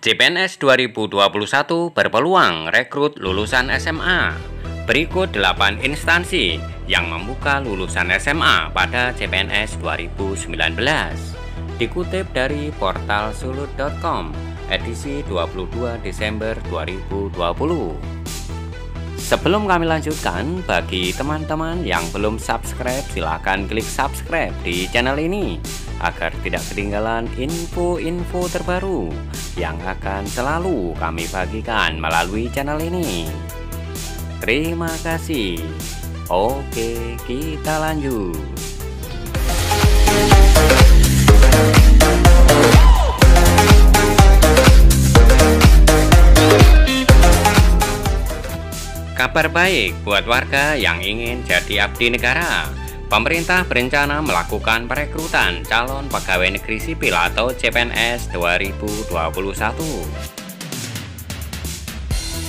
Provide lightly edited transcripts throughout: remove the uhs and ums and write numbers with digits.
CPNS 2021 berpeluang rekrut lulusan SMA. Berikut 8 instansi yang membuka lulusan SMA pada CPNS 2019. Dikutip dari portal sulut.com, edisi 22 Desember 2020. Sebelum kami lanjutkan, bagi teman-teman yang belum subscribe, silahkan klik subscribe di channel ini agar tidak ketinggalan info-info terbaru yang akan selalu kami bagikan melalui channel ini. Terima kasih. Oke, kita lanjut. Kabar baik buat warga yang ingin jadi abdi negara. Pemerintah berencana melakukan perekrutan calon pegawai negeri sipil atau CPNS 2021.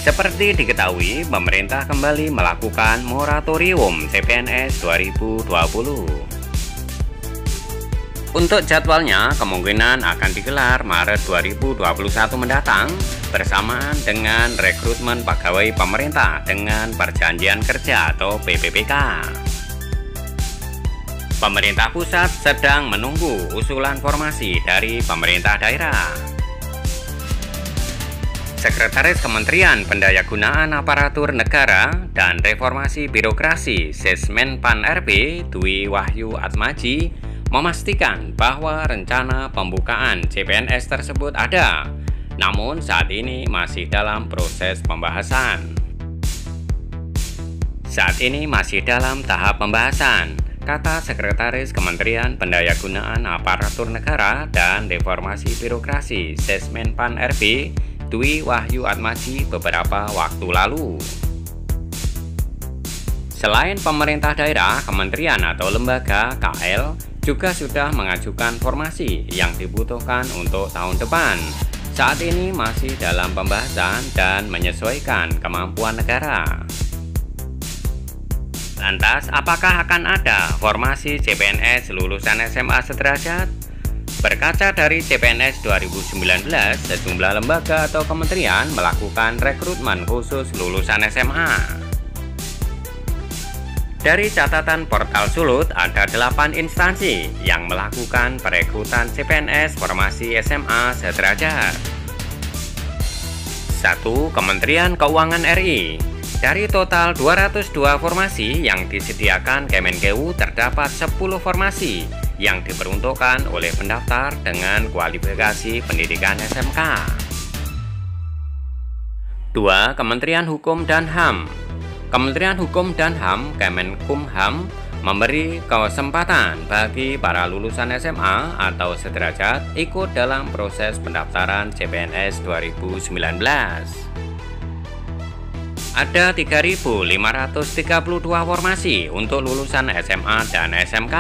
Seperti diketahui, pemerintah kembali melakukan moratorium CPNS 2020. Untuk jadwalnya kemungkinan akan digelar Maret 2021 mendatang bersamaan dengan rekrutmen pegawai pemerintah dengan perjanjian kerja atau PPPK. Pemerintah pusat sedang menunggu usulan formasi dari pemerintah daerah. Sekretaris Kementerian Pendayagunaan Aparatur Negara dan Reformasi Birokrasi Sesmenpan RB Dwi Wahyu Atmaji memastikan bahwa rencana pembukaan CPNS tersebut ada, namun saat ini masih dalam proses pembahasan. Saat ini masih dalam tahap pembahasan, kata Sekretaris Kementerian Pendayagunaan Aparatur Negara dan Reformasi Birokrasi Sesmenpan RB Dwi Wahyu Atmaji beberapa waktu lalu. Selain pemerintah daerah, kementerian atau lembaga KL juga sudah mengajukan formasi yang dibutuhkan untuk tahun depan. Saat ini masih dalam pembahasan dan menyesuaikan kemampuan negara. Lantas, apakah akan ada formasi CPNS lulusan SMA sederajat? Berkaca dari CPNS 2019, sejumlah lembaga atau kementerian melakukan rekrutmen khusus lulusan SMA. Dari catatan portal Sulut, ada 8 instansi yang melakukan perekrutan CPNS formasi SMA sederajat. 1. Kementerian Keuangan RI. Dari total 202 formasi yang disediakan Kemenkeu, terdapat 10 formasi yang diperuntukkan oleh pendaftar dengan kualifikasi pendidikan SMK. 2. Kementerian Hukum dan HAM. Kementerian Hukum dan HAM Kemenkumham memberi kesempatan bagi para lulusan SMA atau sederajat ikut dalam proses pendaftaran CPNS 2019. Ada 3.532 formasi untuk lulusan SMA dan SMK.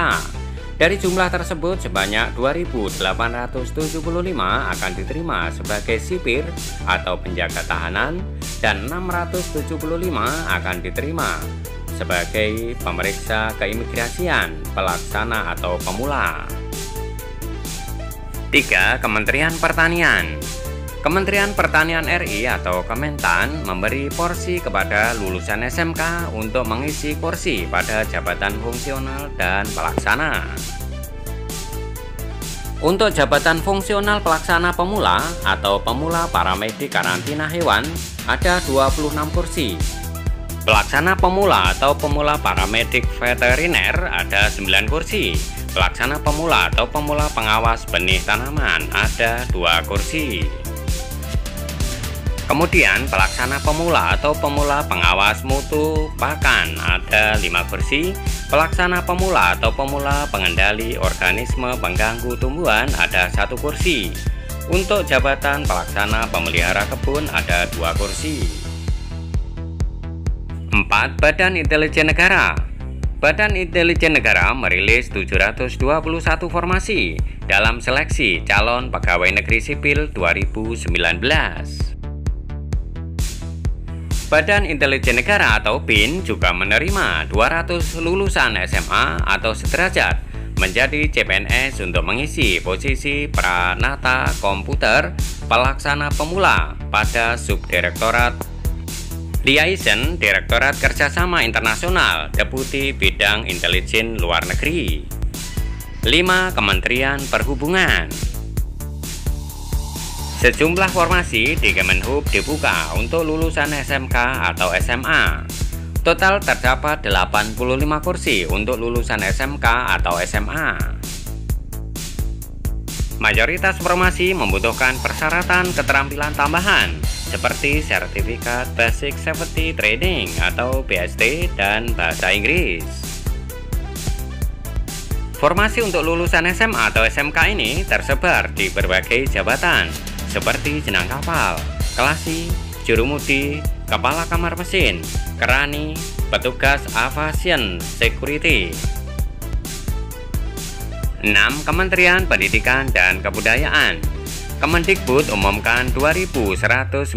Dari jumlah tersebut, sebanyak 2.875 akan diterima sebagai sipir atau penjaga tahanan dan 675 akan diterima sebagai pemeriksa keimigrasian, pelaksana atau pemula. 3. Kementerian Pertanian. Kementerian Pertanian RI atau Kementan memberi porsi kepada lulusan SMK untuk mengisi kursi pada jabatan fungsional dan pelaksana. Untuk jabatan fungsional pelaksana pemula atau pemula paramedik karantina hewan ada 26 kursi. Pelaksana pemula atau pemula paramedik veteriner ada 9 kursi. Pelaksana pemula atau pemula pengawas benih tanaman ada 2 kursi. Kemudian pelaksana pemula atau pemula pengawas mutu pakan ada 5 kursi. Pelaksana pemula atau pemula pengendali organisme pengganggu tumbuhan ada 1 kursi. Untuk jabatan pelaksana pemelihara kebun ada 2 kursi. 4. Badan Intelijen Negara. Badan Intelijen Negara merilis 721 formasi dalam seleksi calon pegawai negeri sipil 2019. Badan Intelijen Negara atau BIN juga menerima 200 lulusan SMA atau sederajat menjadi CPNS untuk mengisi posisi pranata komputer pelaksana pemula pada Subdirektorat Liaison Direktorat Kerjasama Internasional Deputi Bidang Intelijen Luar Negeri. 5. Kementerian Perhubungan. Sejumlah formasi di Kemenhub dibuka untuk lulusan SMK atau SMA. Total terdapat 85 kursi untuk lulusan SMK atau SMA. Mayoritas formasi membutuhkan persyaratan keterampilan tambahan seperti sertifikat Basic Safety Training atau BST dan bahasa Inggris. Formasi untuk lulusan SMA atau SMK ini tersebar di berbagai jabatan seperti jenang kapal, kelasi, jurumudi, kepala kamar mesin, kerani, petugas aviation security. 6. Kementerian Pendidikan dan Kebudayaan. Kemendikbud umumkan 2.196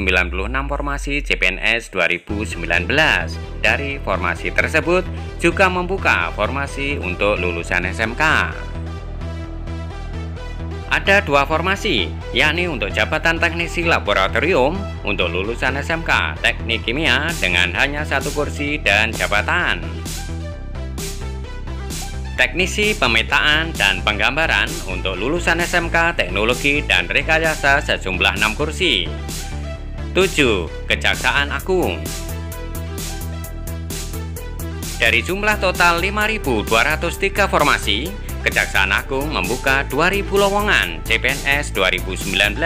formasi CPNS 2019. Dari formasi tersebut juga membuka formasi untuk lulusan SMK. Ada 2 formasi, yakni untuk jabatan teknisi laboratorium untuk lulusan SMK Teknik Kimia dengan hanya 1 kursi dan jabatan. Teknisi pemetaan dan penggambaran untuk lulusan SMK Teknologi dan Rekayasa sejumlah 6 kursi. 7. Kejaksaan Agung. Dari jumlah total 5.203 formasi, Kejaksaan Agung membuka 2.000 lowongan CPNS 2019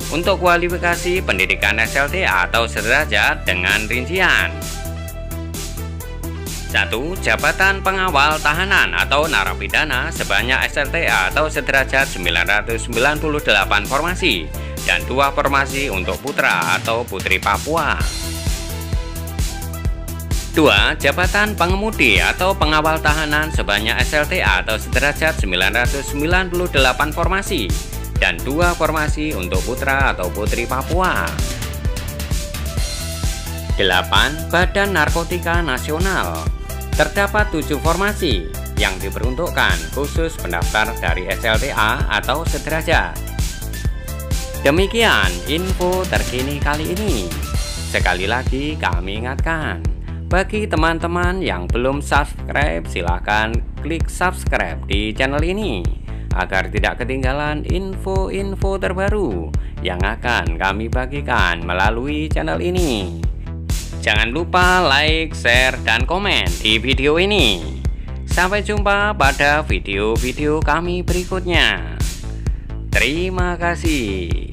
untuk kualifikasi pendidikan SLTA atau sederajat dengan rincian. 1. Jabatan Pengawal Tahanan atau Narapidana sebanyak SLTA atau sederajat 998 formasi dan 2 formasi untuk putra atau putri Papua. 2. Jabatan Pengemudi atau Pengawal Tahanan sebanyak SLTA atau sederajat 998 formasi dan 2 formasi untuk putra atau putri Papua. 8. Badan Narkotika Nasional. Terdapat 7 formasi yang diperuntukkan khusus pendaftar dari SLTA atau sederajat. Demikian info terkini kali ini. Sekali lagi kami ingatkan, bagi teman-teman yang belum subscribe, silahkan klik subscribe di channel ini agar tidak ketinggalan info-info terbaru yang akan kami bagikan melalui channel ini. Jangan lupa like, share, dan komen di video ini. Sampai jumpa pada video-video kami berikutnya. Terima kasih.